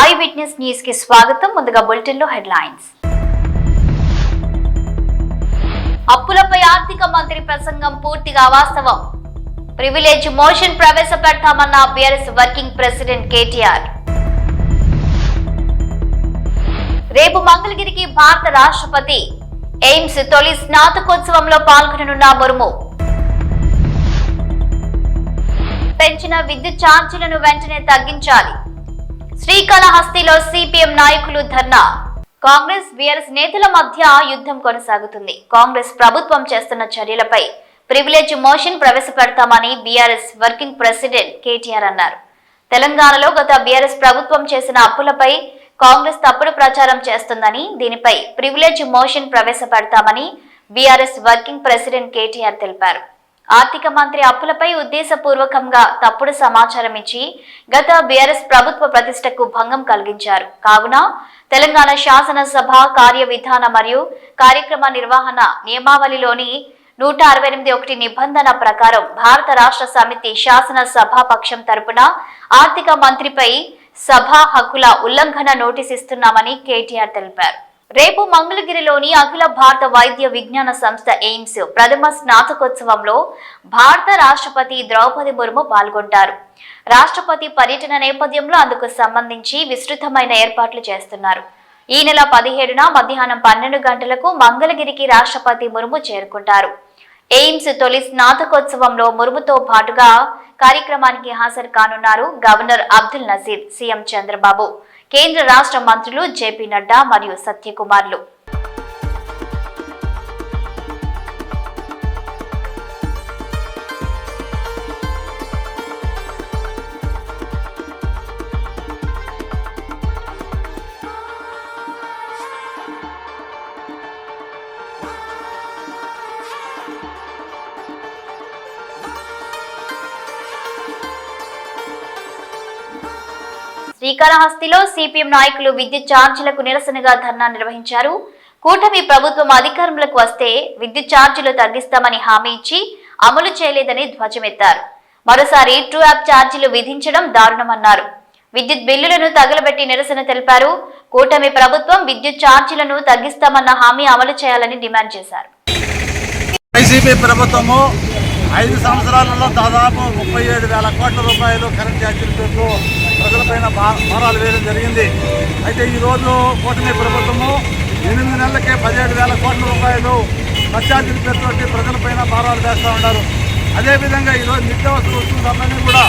I witness news కి స్వాగతం. ముందుగా బులెటిన్ లో హెడ్లైన్స్. అప్పులపై ఆర్థిక మంత్రి ప్రసంగం పూర్తిగా అవాస్తవం. ప్రివిలేజ్ మోషన్ ప్రవేశపెడతామన్న బీఆర్ఎస్ వర్కింగ్ ప్రెసిడెంట్ కేటీఆర్. రేపు మంగళగిరికి భారత రాష్ట్రపతి. ఎయిమ్స్ తొలి స్నాతకోత్సవంలో పాల్గొననున్న ముర్ము. పెంచిన విద్యుత్ ఛార్జీలను వెంటనే తగ్గించాలి. శ్రీకాళహస్తిలో సిపిఎం నాయకులు ధర్నా. కాంగ్రెస్ బీఆర్ఎస్ నేతల మధ్య యుద్ధం కొనసాగుతుంది. కాంగ్రెస్ ప్రభుత్వం చేస్తున్న చర్యలపై ప్రివిలేజ్ మోషన్ ప్రవేశపెడతామని బీఆర్ఎస్ వర్కింగ్ ప్రెసిడెంట్ కేటీఆర్ అన్నారు. తెలంగాణలో గత బీఆర్ఎస్ ప్రభుత్వం చేసిన అప్పులపై కాంగ్రెస్ తప్పుడు ప్రచారం చేస్తుందని, దీనిపై ప్రివిలేజ్ మోషన్ ప్రవేశపెడతామని బీఆర్ఎస్ వర్కింగ్ ప్రెసిడెంట్ కేటీఆర్ తెలిపారు. ఆర్థిక మంత్రి అప్పులపై ఉద్దేశపూర్వకంగా తప్పుడు సమాచారం ఇచ్చి గత బీఆర్ఎస్ ప్రభుత్వ ప్రతిష్టకు భంగం కలిగించారు. కావున తెలంగాణ శాసనసభ కార్య విధాన మరియు కార్యక్రమ నిర్వహణ నియమావళిలోని 168 నిబంధన ప్రకారం భారత రాష్ట్ర సమితి శాసనసభ పక్షం తరపున ఆర్థిక మంత్రిపై సభా హక్కుల ఉల్లంఘన నోటీస్ ఇస్తున్నామని కేటీఆర్ తెలిపారు. రేపు మంగళగిరిలోని అఖిల భారత వైద్య విజ్ఞాన సంస్థ ఎయిమ్స్ ప్రథమ స్నాతకోత్సవంలో భారత రాష్ట్రపతి ద్రౌపది ముర్ము పాల్గొంటారు. రాష్ట్రపతి పర్యటన నేపథ్యంలో అందుకు సంబంధించి విస్తృతమైన ఏర్పాట్లు చేస్తున్నారు. ఈ నెల 17న మధ్యాహ్నం 12 గంటలకు మంగళగిరికి రాష్ట్రపతి ముర్ము చేరుకుంటారు. ఎయిమ్స్ తొలి స్నాతకోత్సవంలో ముర్ముతో పాటుగా కార్యక్రమానికి హాజరు కానున్నారు గవర్నర్ అబ్దుల్ నజీర్, సీఎం చంద్రబాబు, కేంద్ర రాష్ట్ర మంత్రులు జేపీ నడ్డా మరియు సత్యకుమార్లు. శ్రీకాళహస్తిలో సిపిఎం నాయకులు విద్యుత్ ఛార్జీలకు నిరసనగా ధర్నా నిర్వహించారు. కూటమి ప్రభుత్వం అధికారంలోకి వస్తే విద్యుత్ ఛార్జీలు తగ్గిస్తామని హామీ ఇచ్చి అమలు చేయలేదని ధ్వజమెత్తారు. మరోసారి ట్రూ యాప్ ఛార్జీలు విధించడం దారుణమన్నారు. విద్యుత్ బిల్లులను తగలబెట్టి నిరసన తెలిపారు. కూటమి ప్రభుత్వం విద్యుత్ ఛార్జీలను తగ్గిస్తామన్న హామీ అమలు చేయాలని డిమాండ్ చేశారు. వైసీపీ ప్రభుత్వము 5 సంవత్సరాలలో దాదాపు 37,000 కోట్ల రూపాయలు కరెంట్ ఛార్జీలతో ప్రజలపైన భారాలు వేయడం జరిగింది. అయితే ఈరోజు కూటమి ప్రభుత్వము 8 నెలలకే 17,000 కోట్ల రూపాయలు బస్ ఛార్జీల పేరుతోటి ప్రజలపైన భారాలు వేస్తూ ఉన్నారు. అదేవిధంగా ఈరోజు నిత్యావసర వస్తువుల ధరలన్నీ కూడా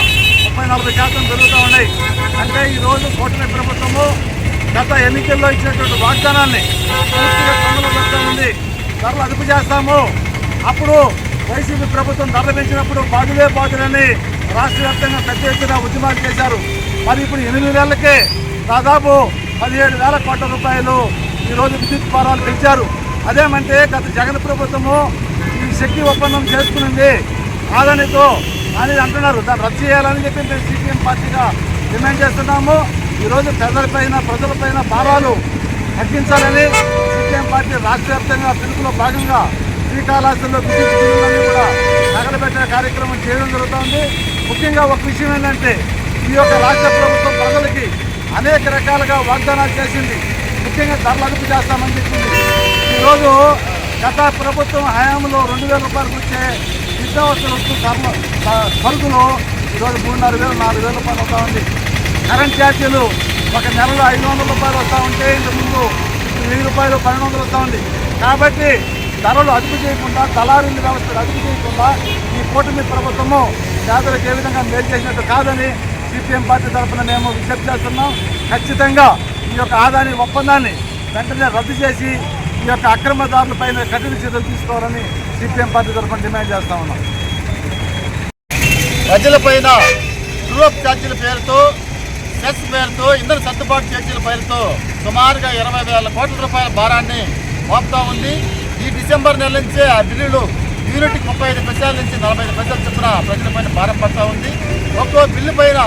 30-40% పెరుగుతూ ఉన్నాయి. అంటే ఈరోజు కూటమి ప్రభుత్వము గత ఎన్నికల్లో ఇచ్చినటువంటి వాగ్దానాన్ని పూర్తిగా కన్నులు పెడతా ఉంది. ధరలు అదుపు చేస్తాము. అప్పుడు వైసీపీ ప్రభుత్వం ధరలు పెంచినప్పుడు బాధులని రాష్ట్ర వ్యాప్తంగా పెద్ద ఎత్తున ఉద్యమాలు చేశారు. మరి ఇప్పుడు 8 నెలలకే దాదాపు 17,000 కోట్ల రూపాయలు ఈరోజు విద్యుత్ భారాలు పెంచారు. అదేమంటే గత జగన్ ప్రభుత్వము ఈ శక్తి ఒప్పందం చేసుకునింది ఆదానితో అని అంటున్నారు. దాన్ని రద్దు చేయాలని చెప్పి మేము సిపిఎం పార్టీగా డిమాండ్ చేస్తున్నాము. ఈరోజు ప్రజలపైన భారాలు తగ్గించాలని సిపిఎం పార్టీ రాష్ట్ర వ్యాప్తంగా పిలుపులో భాగంగా శ్రీకాళహస్తిలో విద్యుత్ బిల్లులన్నీ కూడా తగలబెట్టే కార్యక్రమం చేయడం జరుగుతుంది. ముఖ్యంగా ఒక విషయం ఏంటంటే ఈ యొక్క రాష్ట్ర ప్రభుత్వం ప్రజలకి అనేక రకాలుగా వాగ్దానాలు చేసింది. ముఖ్యంగా ధరలు అదుపు చేస్తామని చెప్పింది. ఈరోజు గత ప్రభుత్వం హయాంలో 2,000 రూపాయలకు వచ్చే నిత్యావసర వస్తువు సరుకులు ఈరోజు 3,500-4,000 రూపాయలు వస్తూ ఉంది. కరెంట్ ఛార్జీలు ఒక నెలలో 500 రూపాయలు వస్తూ ఉంటే ఇంతకుముందు 1,000 రూపాయలు 1,200 వస్తూ ఉంది. కాబట్టి ధరలు అదుపు చేయకుండా, దళారుల వ్యవస్థలు అదుపు చేయకుండా ఈ కూటమి ప్రభుత్వము పేదలకు ఏ విధంగా మేలు చేసినట్టు కాదని సిపిఎం పార్టీ తరఫున మేము విజ్ఞప్తి చేస్తున్నాం. ఖచ్చితంగా ఈ యొక్క ఆదాని ఒప్పందాన్ని వెంటనే రద్దు చేసి ఈ యొక్క అక్రమదారులపైన కఠిన చర్యలు తీసుకోవాలని సిపిఎం పార్టీ తరఫున డిమాండ్ చేస్తా ఉన్నాం. ప్రజలపైన ట్రూ-అప్ ఛార్జీల పేరుతో, సెస్ పేరుతో, ఇంధన సర్దుబాటు ఛార్జీల పేరుతో సుమారుగా 20,000 కోట్ల రూపాయల భారాన్ని మోపుతా ఉంది. ఈ డిసెంబర్ నెల నుంచే ఆ బిల్లులు యూనిట్కి 35 పైసల నుంచి 45 పైసలు చొప్పున ప్రజలపైన భారం పడుతూ ఉంది. ఒక్కో బిల్లు పైన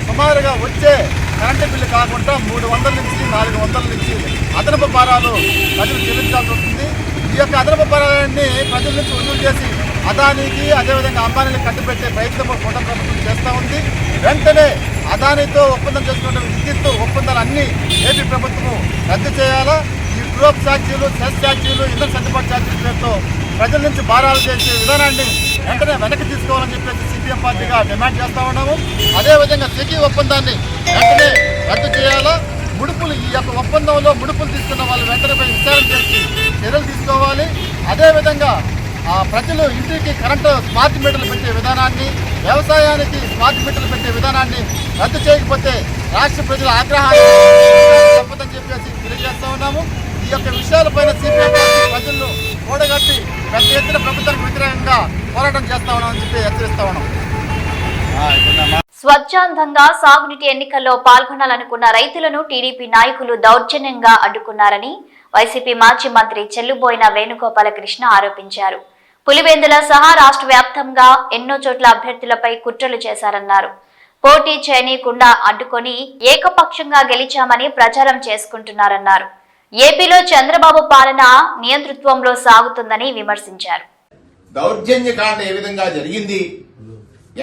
సుమారుగా వచ్చే కరెంటు బిల్లు కాకుండా 300 నుంచి 400 నుంచి అదనపు భారాలు ప్రజలు చెల్లించాల్సి వస్తుంది. ఈ యొక్క అదనపు భారాలన్నీ ప్రజల నుంచి వసూలు చేసి అదానికి అదేవిధంగా అంబానీలకు కట్టుబెట్టే ప్రయత్నం కూటమి ప్రభుత్వం చేస్తూ ఉంది. వెంటనే అదానితో ఒప్పందం చేసుకున్న విద్యుత్ ఒప్పందాలన్నీ ఏపీ ప్రభుత్వము రద్దు చేయాలా. ఈ గ్రూప్ ఛార్జీలు, సెస్ ఛార్జీలు, ఇంధన సర్దుబాటు ఛార్జీల పేరుతో ప్రజల నుంచి భారాలు చేసే విధానాన్ని వెంటనే వెనక్కి తీసుకోవాలని చెప్పేసి సిపిఎం పార్టీగా డిమాండ్ చేస్తా ఉన్నాము. అదేవిధంగా సెకీ ఒప్పందాన్ని వెంటనే రద్దు చేయాలా. ముడుపులు ఈ యొక్క ఒప్పందంలో ముడుపులు తీసుకున్న వాళ్ళు వెంటనే విచారణ చేసి చర్యలు తీసుకోవాలి. అదేవిధంగా ప్రజలు ఇంటికి కరెంటు స్మార్ట్ మీటర్లు పెట్టే విధానాన్ని, వ్యవసాయానికి స్మార్ట్ మీటర్లు పెట్టే విధానాన్ని రద్దు చేయకపోతే రాష్ట్ర ప్రజల ఆగ్రహాన్ని తప్పదని చెప్పేసి తెలియజేస్తా ఉన్నాము. ఈ యొక్క విషయాలపైన సిపిఎం పార్టీ ప్రజలను కూడగట్టి పెద్ద ఎత్తున ప్రభుత్వానికి వ్యతిరేకంగా పోరాటం చేస్తా ఉన్నామని చెప్పి హెచ్చరిస్తా ఉన్నాం. స్వచ్ఛందంగా సాగునీటి ఎన్నికల్లో పాల్గొనాలనుకున్న రైతులను టీడీపీ నాయకులు దౌర్జన్యంగా అడ్డుకున్నారని వైసీపీ మాజీ మంత్రి చెల్లుబోయిన వేణుగోపాలకృష్ణ ఆరోపించారు. పులివెందుల సహా రాష్ట్ర వ్యాప్తంగా ఎన్నో చోట్ల అభ్యర్థులపై కుట్రలు చేశారన్నారు. పోటీ చేయనీయకుండా అడ్డుకొని ఏకపక్షంగా గెలిచామని ప్రచారం చేసుకుంటున్నారన్నారు. ఏపీలో చంద్రబాబు పాలన నియంతృత్వంలో సాగుతుందని విమర్శించారు. దౌర్జన్యకాండ ఏ విధంగా జరిగింది,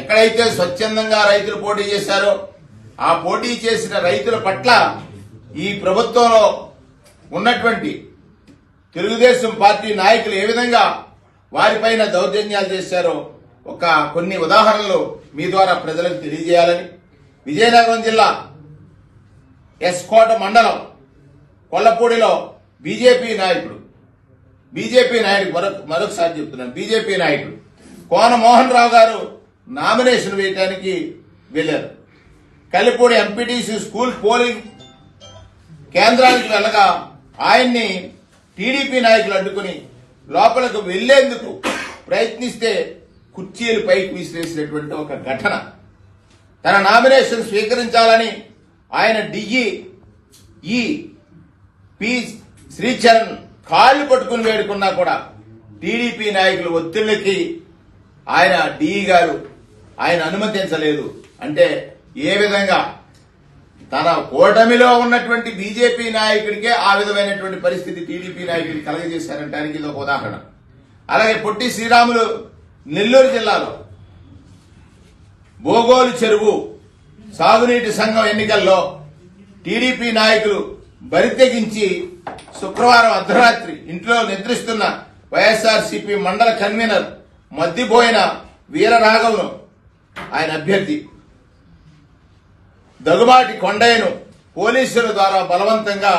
ఎక్కడైతే స్వచ్ఛందంగా రైతులు పోటీ చేశారో ఆ పోటీ చేసిన రైతుల పట్ల ఈ ప్రభుత్వంలో ఉన్నటువంటి తెలుగుదేశం పార్టీ నాయకులు ఏ విధంగా వారిపైన దౌర్జన్యాలు చేశారో కొన్ని ఉదాహరణలు మీ ద్వారా ప్రజలకు తెలియజేయాలని, విజయనగరం జిల్లా ఎస్కోట మండలం కొల్లపూడిలో బీజేపీ నాయకుడు మరొకసారి చెప్తున్నాను, బీజేపీ నాయకుడు కోన మోహన్ రావు గారు నామినేషన్ వేయడానికి వెళ్లారు. కలిపూడి ఎంపీటీసీ స్కూల్ పోలింగ్ కేంద్రానికి వెళ్ళగా ఆయన్ని టీడీపీ నాయకులు అడ్డుకుని లోపలకు వెళ్లేందుకు ప్రయత్నిస్తే కుర్చీలు పైకి విసిరేసినటువంటి ఒక ఘటన. తన నామినేషన్ స్వీకరించాలని ఆయన డిఈ పి శ్రీచరణ్ కాళ్లు పట్టుకుని వేడుకున్నా కూడా టీడీపీ నాయకులు ఒత్తిళ్లకి ఆయన డిఈ గారు ఆయన అనుమతించలేదు. అంటే ఏ విధంగా తన కూటమిలో ఉన్నటువంటి బీజేపీ నాయకుడికే ఆ విధమైనటువంటి పరిస్థితి టీడీపీ నాయకుడు కలగజేశారంటానికి ఇది ఒక ఉదాహరణ. అలాగే పొట్టి శ్రీరాములు నెల్లూరు జిల్లాలో బోగోలు చెరువు సాగునీటి సంఘం ఎన్నికల్లో టీడీపీ నాయకులు బరితెగించి శుక్రవారం అర్ధరాత్రి ఇంట్లో నిద్రిస్తున్న వైఎస్ఆర్సీపీ మండల కన్వీనర్ మద్దిపోయిన వీరరాఘవను ఆయన అభ్యర్థి దగ్గుబాటి కొండయ్యను పోలీసుల ద్వారా బలవంతంగా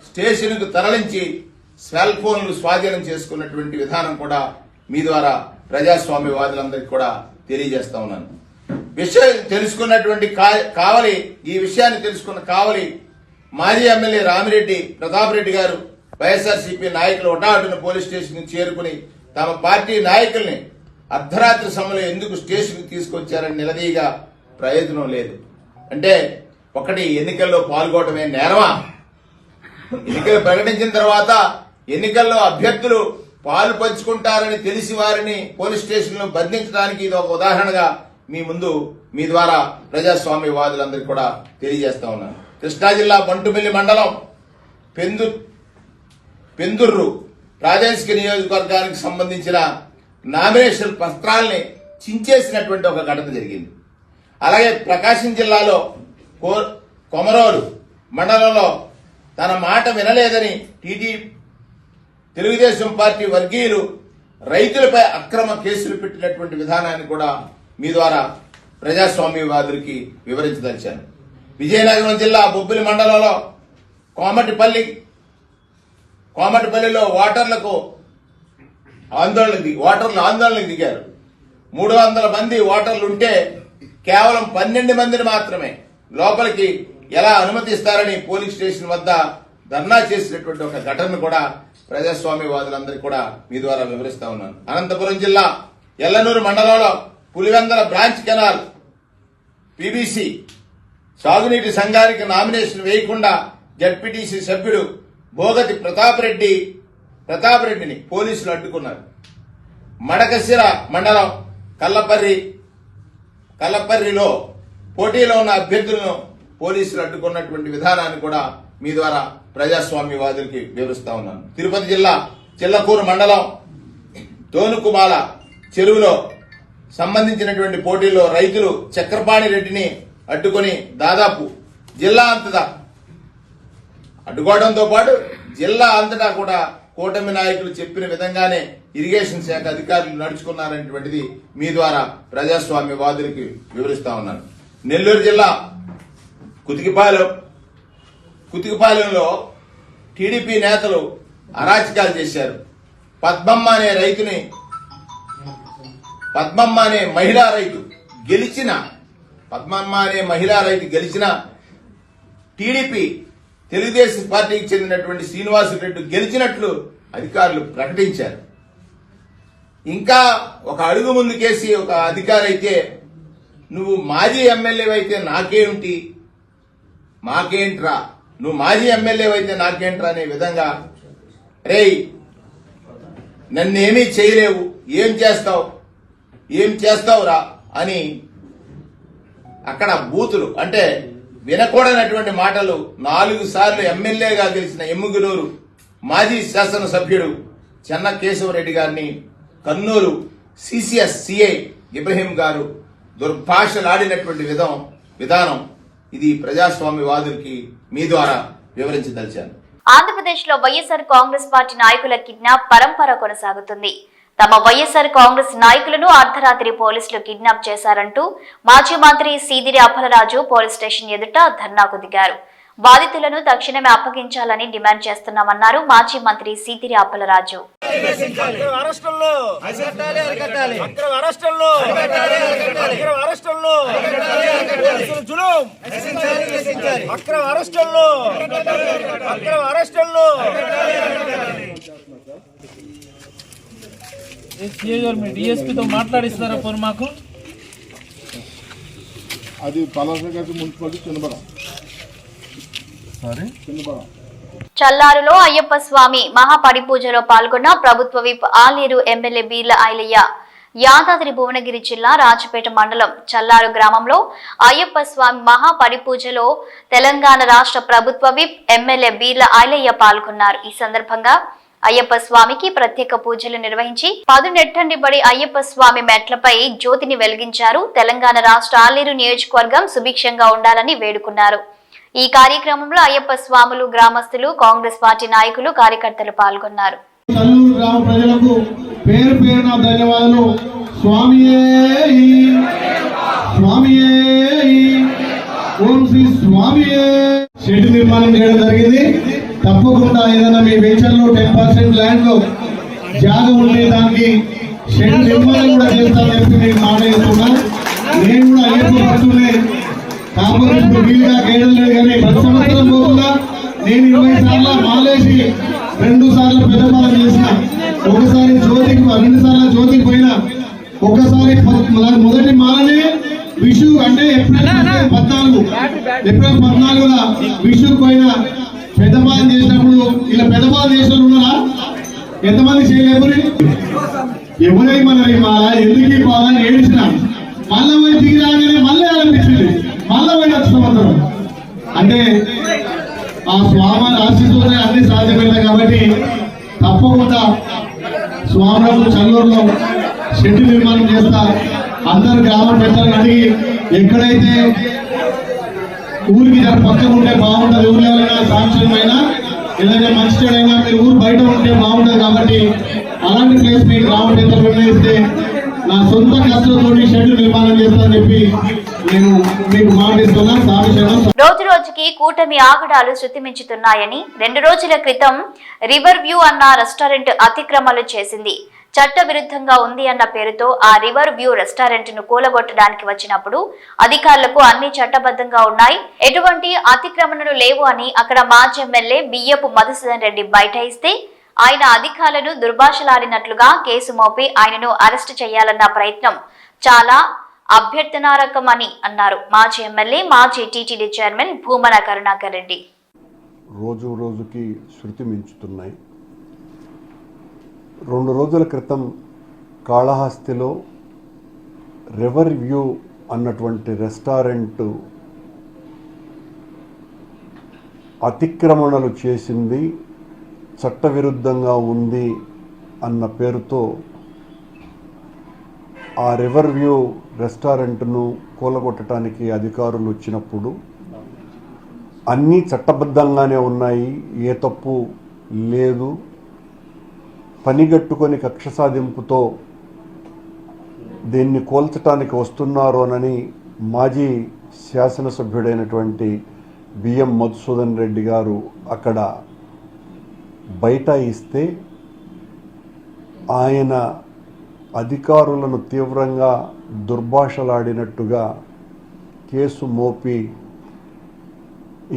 స్టేషన్కు తరలించి సెల్ ఫోన్లు స్వాధీనం చేసుకున్నటువంటి విధానం కూడా మీ ద్వారా ప్రజాస్వామ్యవాదులందరికీ కూడా తెలియజేస్తా ఉన్నాను. విషయం తెలుసుకున్నటువంటి కావలి, ఈ విషయాన్ని తెలుసుకున్న కావలి మాజీ ఎమ్మెల్యే రామిరెడ్డి ప్రతాప్ రెడ్డి గారు వైఎస్ఆర్సీపీ నాయకులు ఒటాటున పోలీస్ స్టేషన్ చేరుకుని తమ పార్టీ నాయకుల్ని అర్ధరాత్రి సమయంలో ఎందుకు స్టేషన్కి తీసుకొచ్చారని నిలదీయగా ప్రయోజనం లేదు. అంటే ఒకటి, ఎన్నికల్లో పాల్గొనడమే నేరమా? ఎన్నికలు ప్రకటించిన తర్వాత ఎన్నికల్లో అభ్యర్థులు పాలు పంచుకుంటారని తెలిసి వారిని పోలీస్ స్టేషన్లో బంధించడానికి ఇది ఒక ఉదాహరణగా మీ ముందు మీ ద్వారా ప్రజాస్వామ్యవాదులందరికీ కూడా తెలియజేస్తా ఉన్నాను. కృష్ణా జిల్లా బంటుమిల్లి మండలం పెందుర్రు ప్రాదేశిక నియోజకవర్గానికి సంబంధించిన నామినేషన్ పత్రాల్ని చించేసినటువంటి ఒక ఘటన జరిగింది. అలాగే ప్రకాశం జిల్లాలో కొమరోలు మండలంలో తన మాట వినలేదని తెలుగుదేశం పార్టీ వర్గీయులు రైతులపై అక్రమ కేసులు పెట్టినటువంటి విధానాన్ని కూడా మీ ద్వారా ప్రజాస్వామ్యవాదులకి వివరించదలిచాను. విజయనగరం జిల్లా బొబ్బిలి మండలంలో కోమటిపల్లిలో ఓటర్లు ఆందోళనకు దిగారు. 300 మంది ఓటర్లుంటే కేవలం 12 మందిని మాత్రమే లోపలికి ఎలా అనుమతిస్తారని పోలీస్ స్టేషన్ వద్ద ధర్నా చేసినటువంటి ఒక ఘటనను కూడా ప్రజాస్వామ్యవాదులందరికీ కూడా మీ ద్వారా వివరిస్తా ఉన్నాను. అనంతపురం జిల్లా ఎల్లనూరు మండలంలో పులివెందల బ్రాంచ్ కెనాల్ పీబీసీ సాగునీటి సంఘానికి నామినేషన్ వేయకుండా జడ్పీటీసీ సభ్యుడు భోగతి ప్రతాప్ రెడ్డిని పోలీసులు అడ్డుకున్నారు. మడకశిర మండలం కల్లపర్రిలో పోటీలో ఉన్న అభ్యర్థులను పోలీసులు అడ్డుకున్నటువంటి విధానాన్ని కూడా మీ ద్వారా ప్రజాస్వామ్యవాదులకి వివరిస్తా ఉన్నాను. తిరుపతి జిల్లా చిల్లకూరు మండలం తోనుకుమాల చెరువులో సంబంధించినటువంటి పోటీలో రైతులు చక్రపాణి రెడ్డిని అడ్డుకొని దాదాపు జిల్లా అంతటా అడ్డుకోవడంతో పాటు జిల్లా అంతటా కూడా కూటమి నాయకులు చెప్పిన విధంగానే ఇరిగేషన్ శాఖ అధికారులు నడుచుకున్నారనేటువంటిది మీ ద్వారా ప్రజాస్వామ్యవాదులకి వివరిస్తా ఉన్నాను. నెల్లూరు జిల్లా కుతికిపాలెంలో టీడీపీ నేతలు అరాచకాలు చేశారు. పద్మమ్మ అనే మహిళా రైతు గెలిచిన టీడీపీ తెలుగుదేశం పార్టీకి చెందినటువంటి శ్రీనివాసరెడ్డి గెలిచినట్లు అధికారులు ప్రకటించారు. ఇంకా ఒక అడుగు ముందుకేసి ఒక అధికారి అయితే, నువ్వు మాజీ ఎమ్మెల్యే అయితే మాకేంట్రా, నువ్వు మాజీ ఎమ్మెల్యే అయితే నాకేంట్రా అనే విధంగా, రేయ్ నన్నేమీ చేయలేవు, ఏం చేస్తావురా అని అక్కడ బూతులు, అంటే వినకూడనటువంటి మాటలు 4 సార్లు ఎమ్మెల్యేగా గెలిచిన ఎమ్మిగనూరు మాజీ శాసనసభ్యుడు చెన్న కేశవరెడ్డి గారిని కన్నూరు సిసిఎస్ సిఐ ఇబ్రహీం గారు దుర్భాషలాడినటువంటి విధానం ఇది ప్రజాస్వామ్యవాదులకి మీ ద్వారా వివరించదలిచాను. ఆంధ్రప్రదేశ్ లో వైఎస్ఆర్ కాంగ్రెస్ పార్టీ నాయకుల కిడ్నాప్ పరంపర కొనసాగుతుంది. తమ వైఎస్ఆర్ కాంగ్రెస్ నాయకులను అర్ధరాత్రి పోలీసులు కిడ్నాప్ చేశారంటూ మాజీ మంత్రి సీదిరి అప్పలరాజు పోలీస్ స్టేషన్ ఎదుట ధర్నాకు దిగారు. బాధితులను తక్షణమే అప్పగించాలని డిమాండ్ చేస్తున్నామన్నారు మాజీ మంత్రి సీదిరి అప్పలరాజు. డిఎస్పీతో మాట్లాడిస్తారా ఫోన్ మాకు? అది పలాసగడ్డ మున్సిపాలిటీ చిన్నబరం. చల్లారులో అయ్యప్ప స్వామి మహాపడి పూజలో పాల్గొన్న ప్రభుత్వ విప్ ఆలేరు ఎమ్మెల్యే బీర్ల ఐలయ్య. యాదాద్రి భువనగిరి జిల్లా రాజపేట మండలం చల్లారు గ్రామంలో అయ్యప్ప స్వామి మహాపడి పూజలో తెలంగాణ రాష్ట్ర ప్రభుత్వ విప్ ఎమ్మెల్యే బీర్ల ఐలయ్య పాల్గొన్నారు. ఈ సందర్భంగా అయ్యప్ప స్వామికి ప్రత్యేక పూజలు నిర్వహించి 10 నెట్టండిబడి అయ్యప్ప స్వామి మెట్లపై జ్యోతిని వెలిగించారు. తెలంగాణ రాష్ట్ర ఆలేరు నియోజకవర్గం సుభిక్షంగా ఉండాలని వేడుకున్నారు. ఈ కార్యక్రమంలో అయ్యప్ప స్వాములు, గ్రామస్తులు, కాంగ్రెస్ పార్టీ నాయకులు, కార్యకర్తలు పాల్గొన్నారు. షెడ్ నిర్మాణం చేయడం జరిగింది. తప్పకుండా ఏదైనా మీ వెంచర్ లో 10% ల్యాండ్ లో జాగా ఉండే దానికి షెడ్ నిర్మాణం కూడా చేస్తానని చెప్పి నేను మాట ఇస్తున్నా. నేను కూడా అయ్యప్ప భక్తులే, కాకపోతే ఇప్పుడు వీలుగా కేయడం లేదు. కానీ 10 సంవత్సరం పోకుండా నేను 20 సార్లు మాలేసి 2 సార్లు పెద్దమాల చేసిన, ఒకసారి జ్యోతికి 2 సార్లు జ్యోతికి పోయినా, ఒకసారి మొదటి మాలనే విషు అంటే ఏప్రిల్ 14 విషుకు పోయినా పెద్దమాల చేసినప్పుడు. ఇలా పెద్దమాల చేసిన ఉన్నారా? ఎంతమంది చేయలేరు? ఎవరై మన మాల ఎందుకు ఈ బాధ ఏడిచిన మళ్ళీ పోయి దిగి రాగానే మళ్ళీ అనిపించింది, మళ్ళీ పోయి సంవత్సరం అంటే ఆ స్వామి ఆశీస్సులే అన్ని సాధ్యమైనాయి. కాబట్టి తప్పకుండా స్వాములకు చల్లూరులో షెడ్ నిర్మాణం చేస్తా. అందరు గ్రామ పెద్దలను అడిగి ఎక్కడైతే ఊరికి పక్కన ఉంటే బాగుంటుంది, ఊర్లో సాంక్షన్ అయినా ఏదైనా మంచి చెడైనా మీరు ఊరు బయట ఉంటే బాగుంటుంది. కాబట్టి అలాంటి ప్లేస్ మీ గ్రామ పెద్దలు నిర్ణయిస్తే నా సొంత ఖర్చులతో షెడ్ నిర్మాణం చేస్తానని చెప్పి నేను మీకు మాటిస్తున్నాను. రోజు రోజుకి కూటమి ఆగడాలు శృతిమించుతున్నాయని 2 రోజుల క్రితం రివర్ వ్యూ అన్న రెస్టారెంట్ అతిక్రమణలు చేసింది. చట్ట విరుద్ధంగా ఉంది అన్న పేరుతో ఆ రివర్ వ్యూ రెస్టారెంట్ ను కూలగొట్టడానికి వచ్చినప్పుడు అధికారులకు అన్ని చట్టబద్ధంగా ఉన్నాయి, ఎటువంటి అతిక్రమణలు లేవు అని అక్కడ మాజీ ఎమ్మెల్యే బియ్యపు మధుసూదన్ రెడ్డి బైఠాయిస్తే ఆయన అధికారులను దుర్భాషలాడినట్లుగా కేసు మోపి ఆయనను అరెస్టు చేయాలన్న ప్రయత్నం చాలా అభ్యర్థనారకమని అన్నారు మాజీ ఎమ్మెల్యే, మాజీ టీటీడీ చైర్మన్ భూమన కరుణాకర్ రెడ్డి. రోజు రోజుకి శృతి మించుతున్నాయి. 2 రోజుల క్రితం కాళహస్తిలో రివర్ వ్యూ అన్నటువంటి రెస్టారెంట్ అతిక్రమణలు చేసింది, చట్టవిరుద్ధంగా ఉంది అన్న పేరుతో ఆ రివర్ వ్యూ రెస్టారెంట్ను కూలగొట్టడానికి అధికారులు వచ్చినప్పుడు అన్నీ చట్టబద్ధంగానే ఉన్నాయి, ఏ తప్పు లేదు, పనిగట్టుకొని కక్ష సాధింపుతో దీన్ని కోల్చటానికి వస్తున్నారోనని మాజీ శాసనసభ్యుడైనటువంటి బిఎం మధుసూదన్ రెడ్డి గారు అక్కడ బైఠాయిస్తే ఆయన అధికారులను తీవ్రంగా దుర్భాషలాడినట్టుగా కేసు మోపి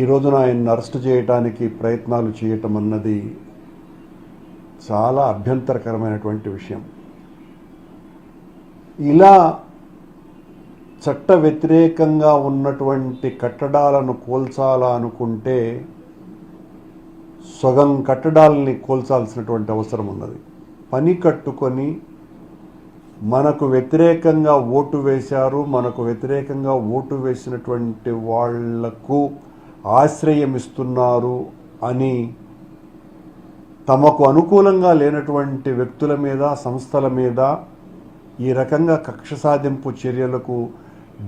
ఈ రోజున ఆయన్ని అరెస్ట్ చేయడానికి ప్రయత్నాలు చేయటం అన్నది చాలా అభ్యంతరకరమైనటువంటి విషయం. ఇలా చట్ట వ్యతిరేకంగా ఉన్నటువంటి కట్టడాలను కూల్చాలనుకుంటే సగం కట్టడాలని కూల్చాల్సినటువంటి అవసరం ఉన్నది. పని కట్టుకొని మనకు వ్యతిరేకంగా ఓటు వేశారు, మనకు వ్యతిరేకంగా ఓటు వేసినటువంటి వాళ్లకు ఆశ్రయం ఇస్తున్నారు అని తమకు అనుకూలంగా లేనటువంటి వ్యక్తుల మీద, సంస్థల మీద ఈ రకంగా కక్ష సాధింపు చర్యలకు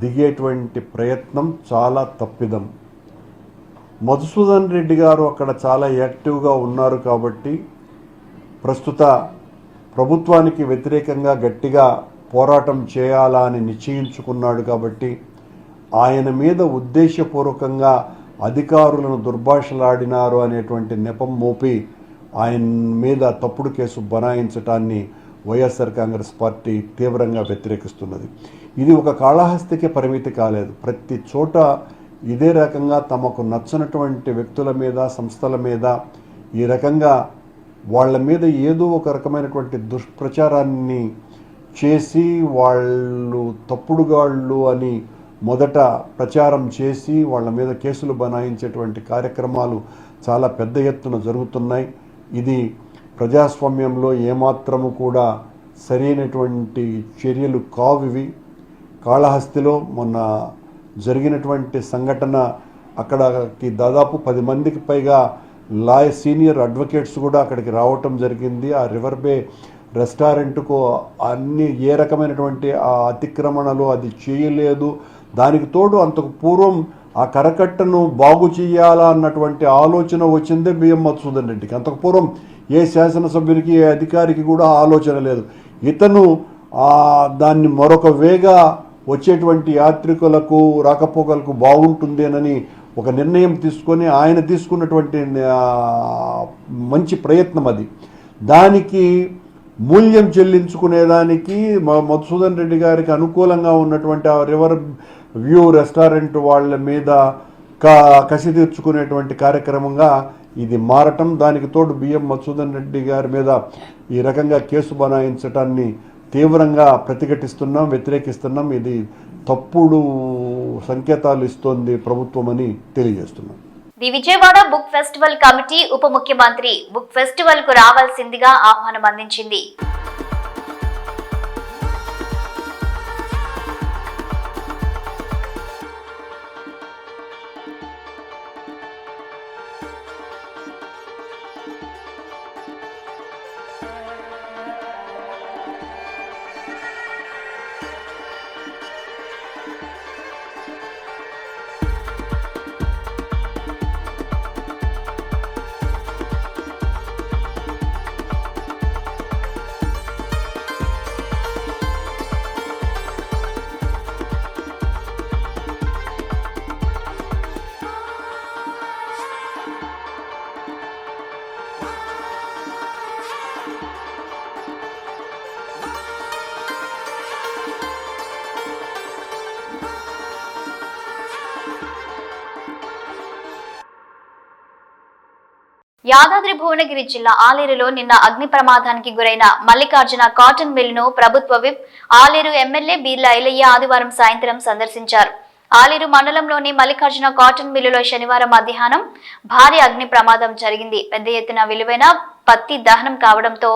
దిగేటువంటి ప్రయత్నం చాలా తప్పిదం. మధుసూదన్ రెడ్డి గారు అక్కడ చాలా యాక్టివ్గా ఉన్నారు కాబట్టి, ప్రస్తుత ప్రభుత్వానికి వ్యతిరేకంగా గట్టిగా పోరాటం చేయాలా అని నిశ్చయించుకున్నాడు కాబట్టి ఆయన మీద ఉద్దేశపూర్వకంగా అధికారులను దుర్భాషలాడినారు అనేటువంటి నెపం మోపి ఆయన మీద తప్పుడు కేసు బనాయించటాన్ని వైఎస్ఆర్ కాంగ్రెస్ పార్టీ తీవ్రంగా వ్యతిరేకిస్తున్నది. ఇది ఒక కాళహస్తికే పరిమితి కాలేదు, ప్రతి చోట ఇదే రకంగా తమకు నచ్చనటువంటి వ్యక్తుల మీద, సంస్థల మీద ఈ రకంగా వాళ్ళ మీద ఏదో ఒక రకమైనటువంటి దుష్ప్రచారాన్ని చేసి వాళ్ళు తప్పుడుగాళ్ళు అని మొదట ప్రచారం చేసి వాళ్ళ మీద కేసులు బనాయించేటువంటి కార్యక్రమాలు చాలా పెద్ద ఎత్తున జరుగుతున్నాయి. ఇది ప్రజాస్వామ్యంలో ఏమాత్రము కూడా సరైనటువంటి చర్యలు కావివి. కాళహస్తిలో మొన్న జరిగినటువంటి సంఘటన, అక్కడికి దాదాపు 10 మందికి పైగా సీనియర్ అడ్వకేట్స్ కూడా అక్కడికి రావటం జరిగింది. ఆ రివర్ బే రెస్టారెంట్కు అన్ని ఏ రకమైనటువంటి ఆ అతిక్రమణలు అది చేయలేదు. దానికి తోడు అంతకు పూర్వం ఆ కరకట్టను బాగు చేయాలా అన్నటువంటి ఆలోచన వచ్చిందే బిఎం మధుసూదన్ రెడ్డికి. అంతకు పూర్వం ఏ శాసనసభ్యునికి, ఏ అధికారికి కూడా ఆలోచన లేదు. ఇతను దాన్ని మరొక వేగా వచ్చేటువంటి యాత్రికులకు, రాకపోకలకు బాగుంటుందేనని ఒక నిర్ణయం తీసుకొని ఆయన తీసుకున్నటువంటి మంచి ప్రయత్నం అది. దానికి మూల్యం చెల్లించుకునేదానికి మధుసూదన్ రెడ్డి గారికి అనుకూలంగా ఉన్నటువంటి ఆ రివర్ వ్యూ రెస్టారెంట్ వాళ్ళ మీద కసి తీర్చుకునేటువంటి కార్యక్రమంగా ఇది మారటం, దానికి తోడు బిఎం మధుసూదన్ రెడ్డి గారి మీద ఈ రకంగా కేసు బనాయించటాన్ని తీవ్రంగా ప్రతిఘటిస్తున్నాం, వ్యతిరేకిస్తున్నాం. ఇది తప్పుడు సంకేతాలు ఇస్తోంది ప్రభుత్వం అని తెలియజేస్తున్నాం. The Vijayawada book festival committee ఉప ముఖ్యమంత్రి బుక్ ఫెస్టివల్ కు రావాల్సిందిగా ఆహ్వానం అందించింది. యాదాద్రి భువనగిరి జిల్లా ఆలేరులో నిన్న అగ్ని ప్రమాదానికి గురైన మల్లికార్జున కాటన్ మిల్లును ప్రభుత్వ విప్ ఆలేరు ఎమ్మెల్యే బీర్ల ఐలయ్య ఆదివారం సాయంత్రం సందర్శించారు. ఆలేరు మండలంలోని మల్లికార్జున కాటన్ మిల్లులో శనివారం మధ్యాహ్నం భారీ అగ్ని ప్రమాదం జరిగింది. పెద్ద ఎత్తున విలువైన పత్తి దహనం కావడంతో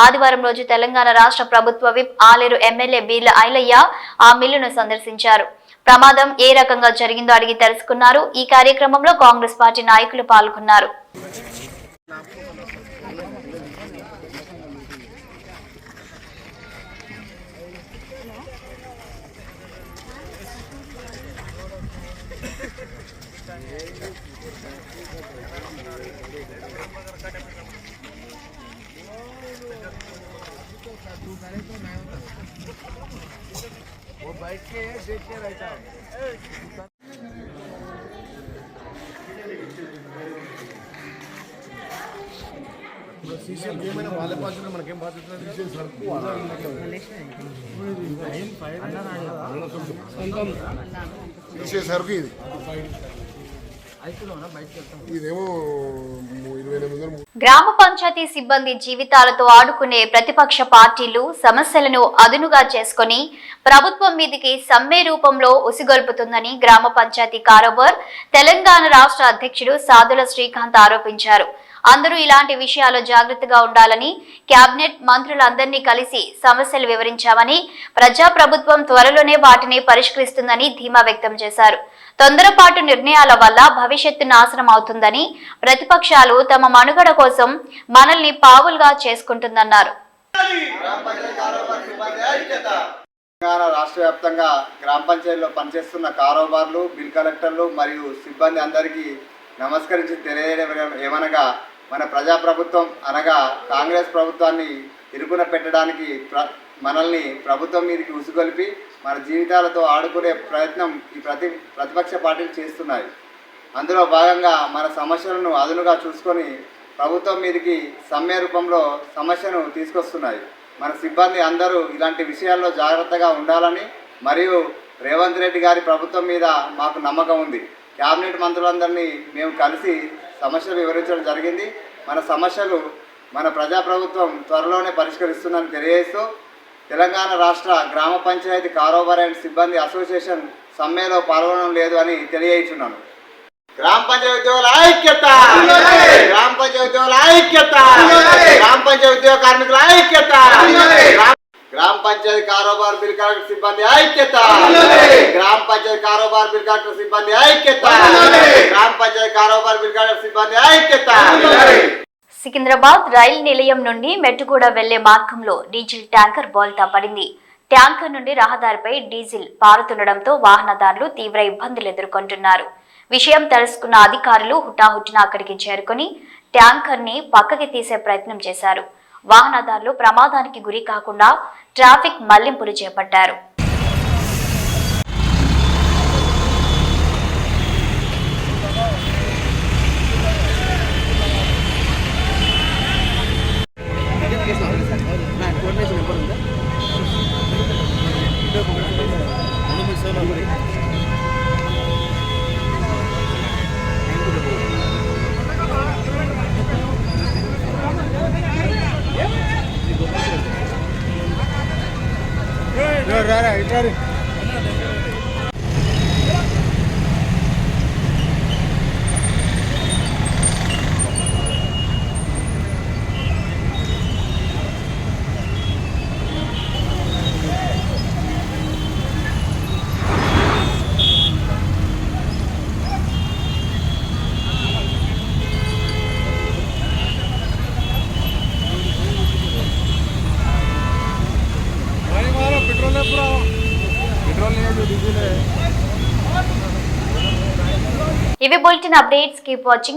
ఆదివారం రోజు తెలంగాణ రాష్ట్ర ప్రభుత్వ విప్ ఆలేరు ఎమ్మెల్యే బీర్ల ఐలయ్య ఆ మిల్లును సందర్శించారు. ప్రమాదం ఏ రకంగా జరిగిందో అడిగి తెలుసుకున్నారు. ఈ కార్యక్రమంలో కాంగ్రెస్ పార్టీ నాయకులు పాల్గొన్నారు. తీసేసరికి ఇది ఇదేమో 28 గ్రామ పంచాయతీ సిబ్బంది జీవితాలతో ఆడుకునే ప్రతిపక్ష పార్టీలు సమస్యలను అదునుగా చేసుకుని ప్రభుత్వం మీదికి సమ్మె రూపంలో ఉసిగొల్పుతుందని గ్రామ పంచాయతీ కారోబార్ తెలంగాణ రాష్ట్ర అధ్యక్షుడు సాదుల శ్రీకాంత్ ఆరోపించారు. అందరూ ఇలాంటి విషయాల్లో జాగ్రత్తగా ఉండాలని కేబినెట్ మంత్రులందరినీ కలిసి సమస్యలు వివరించామని, ప్రజాప్రభుత్వం త్వరలోనే వాటిని పరిష్కరిస్తుందని ధీమా వ్యక్తం చేశారు. తొందరపాటు నిర్ణయాల వల్ల భవిష్యత్తు నాశనం అవుతుందని, ప్రతిపక్షాలు తమ మనుగడ కోసం మనల్ని పావులుగా చేసుకుంటుందన్నారు. తెలంగాణ రాష్ట్ర వ్యాప్తంగా గ్రామ పంచాయతీలో పనిచేస్తున్న కారోబార్లు, బిల్ కలెక్టర్లు మరియు సిబ్బంది అందరికీ నమస్కరించి తెలియజేయడం ఏమనగా, మన ప్రజాప్రభుత్వం అనగా కాంగ్రెస్ ప్రభుత్వాన్ని ఇరుకున పెట్టడానికి మనల్ని ప్రభుత్వం మీదకి ఉసుగొలిపి మన జీవితాలతో ఆడుకునే ప్రయత్నం ఈ ప్రతిపక్ష పార్టీలు చేస్తున్నాయి. అందులో భాగంగా మన సమస్యలను అదునుగా చూసుకొని ప్రభుత్వం మీదకి సమ్మె రూపంలో సమస్యను తీసుకొస్తున్నాయి. మన సిబ్బంది అందరూ ఇలాంటి విషయాల్లో జాగ్రత్తగా ఉండాలని మరియు రేవంత్ రెడ్డి గారి ప్రభుత్వం మీద మాకు నమ్మకం ఉంది. కేబినెట్ మంత్రులందరినీ మేము కలిసి సమస్యలు వివరించడం జరిగింది. మన సమస్యలు మన ప్రజాప్రభుత్వం త్వరలోనే పరిష్కరిస్తుందని తెలియజేస్తూ, తెలంగాణ రాష్ట్ర గ్రామ పంచాయతీ కారోబార్ అండ్ సిబ్బంది అసోసియేషన్ సమ్మెలో పాల్గొనడం లేదు అని తెలియజేస్తున్నాను. గ్రామ పంచాయతీ ఉద్యోగుల ఐక్యత, గ్రామ పంచాయతీ ఉద్యోగుల ఐక్యత, గ్రామ పంచాయతీ ఉద్యోగ కార్మికుల ఐక్యత, గ్రామ పంచాయతీ కారోబార్ బిల్ కలెక్టర్ సిబ్బంది ఐక్యత, గ్రామ పంచాయతీ కారోబార్ బిల్ కలెక్టర్ సిబ్బంది ఐక్యత, గ్రామ పంచాయతీ కారోబార్ బిల్ కలెక్టర్ సిబ్బంది ఐక్యత. సికింద్రాబాద్ రైలు నిలయం నుండి మెట్టుగూడ వెళ్లే మార్గంలో డీజిల్ ట్యాంకర్ బోల్తా పడింది. ట్యాంకర్ నుండి రహదారిపై డీజిల్ పారుతుండటంతో వాహనదారులు తీవ్ర ఇబ్బందులు ఎదుర్కొంటున్నారు. విషయం తెలుసుకున్న అధికారులు హుటాహుటిన అక్కడికి చేరుకుని ట్యాంకర్ ని పక్కకి తీసే ప్రయత్నం చేశారు. వాహనదారులు ప్రమాదానికి గురి కాకుండా ట్రాఫిక్ మళ్లింపులు చేపట్టారు. ఇవి బులెటిన్ అప్డేట్స్. Keep watching.